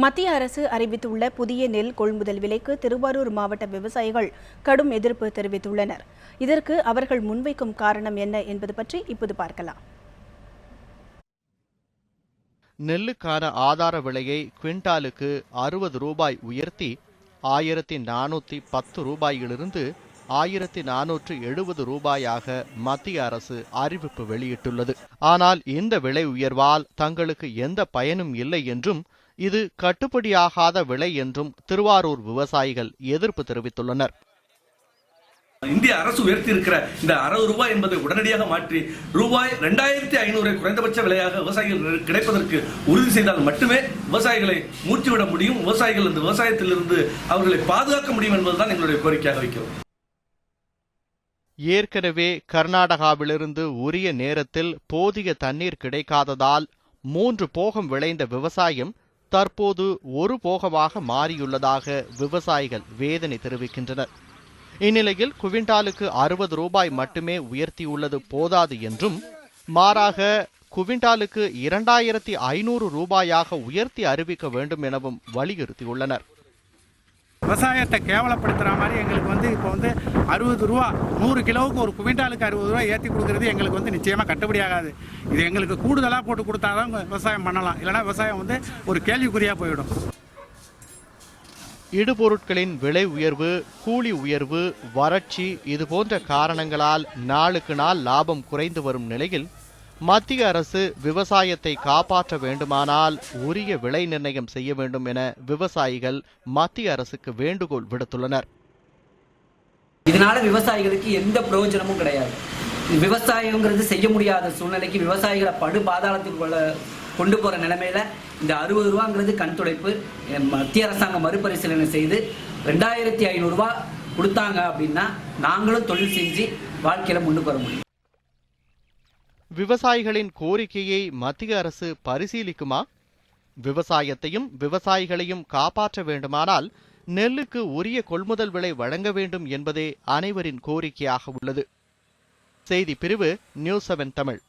மத்திய அரசு அறிவித்துள்ள புதிய நெல் கொள்முதல் விலைக்கு திருவாரூர் மாவட்ட விவசாயிகள் கடும் எதிர்ப்பு தெரிவித்துள்ளனர். இதற்கு அவர்கள் முன்வைக்கும் காரணம் என்ன என்பது பற்றி இப்போது பார்க்கலாம். நெல்லுக்கான ஆதார விலையை குவிண்டாலுக்கு 60 ரூபாய் உயர்த்தி 1410 ரூபாயிலிருந்து 1470 ரூபாயாக மத்திய அரசு அறிவிப்பு வெளியிட்டுள்ளது. ஆனால் இந்த விலை உயர்வால் தங்களுக்கு எந்த பயனும் இல்லை என்றும் இது கட்டுப்படியாகாத விலை என்றும் திருவாரூர் விவசாயிகள் எதிர்ப்பு தெரிவித்துள்ளனர். இந்திய அரசு உயர்த்தி இருக்கிற இந்த 60 ரூபாய் என்பதை உடனடியாக மாற்றி ரூபாய் 2500 குறைந்தபட்ச விலையாக விவசாயிகள் கிடைப்பதற்கு உறுதி செய்தால் மட்டுமே விவசாயிகளை மூச்சுவிட முடியும், விவசாயிகள் இந்த விவசாயத்திலிருந்து அவர்களை பாதுகாக்க முடியும் என்பதுதான் எங்களுடைய கோரிக்கையாக வைக்கிறோம். ஏற்கனவே கர்நாடகாவிலிருந்து உரிய நேரத்தில் போதிய தண்ணீர் கிடைக்காததால் 3 போகம் விளைந்த விவசாயம் தற்போது ஒரு போகமாக மாறியுள்ளதாக விவசாயிகள் வேதனை தெரிவிக்கின்றனர். இந்நிலையில் குவிண்டாலுக்கு 60 ரூபாய் மட்டுமே உயர்த்தியுள்ளது போதாது என்றும் மாறாக குவிண்டாலுக்கு 2500 ரூபாயாக உயர்த்தி அறிவிக்க வேண்டும் எனவும் வலியுறுத்தியுள்ளனர். விவசாயத்தை கேவலப்படுத்துகிற மாதிரி எங்களுக்கு இப்போ 60 ரூபா 100 கிலோவுக்கு ஒரு குவிண்டாலுக்கு 60 ரூபா ஏற்றி கொடுக்கறது எங்களுக்கு நிச்சயமாக கட்டுப்படியாகாது. இது எங்களுக்கு கூடுதலாக போட்டு கொடுத்தாதான் விவசாயம் பண்ணலாம், இல்லைனா விவசாயம் ஒரு கேள்விக்குறியாக போயிடும். இடுபொருட்களின் விலை உயர்வு, கூலி உயர்வு, வறட்சி இதுபோன்ற காரணங்களால் நாளுக்கு நாள் லாபம் குறைந்து வரும் நிலையில் மத்திய அரசு விவசாயத்தை காப்பாற்ற வேண்டுமானால் உரிய விலை நிர்ணயம் செய்ய வேண்டும் என விவசாயிகள் மத்திய அரசுக்கு வேண்டுகோள் விடுத்துள்ளனர். இதனால விவசாயிகளுக்கு எந்த பிரயோஜனமும் கிடையாது. விவசாயங்கிறது செய்ய முடியாத சூழ்நிலைக்கு விவசாயிகளை படு பாதாளத்துக்குள்ள கொண்டு போற நிலைமையில இந்த 60 ரூபாங்கிறது கண் துடைப்பு. மத்திய அரசாங்கம் மறுபரிசீலனை செய்து 2500 ரூபாய் கொடுத்தாங்க அப்படின்னா நாங்களும் தொழில் செஞ்சு வாழ்க்கையில முன்னுக்கு வர முடியும். விவசாயிகளின் கோரிக்கையை மத்திய அரசு பரிசீலிக்குமா? விவசாயத்தையும் விவசாயிகளையும் காப்பாற்ற வேண்டுமானால் நெல்லுக்கு உரிய கொள்முதல் விலை வழங்க வேண்டும் என்பதே அனைவரின் கோரிக்கையாக உள்ளது. செய்தி பிரிவு நியூஸ் 7 தமிழ்.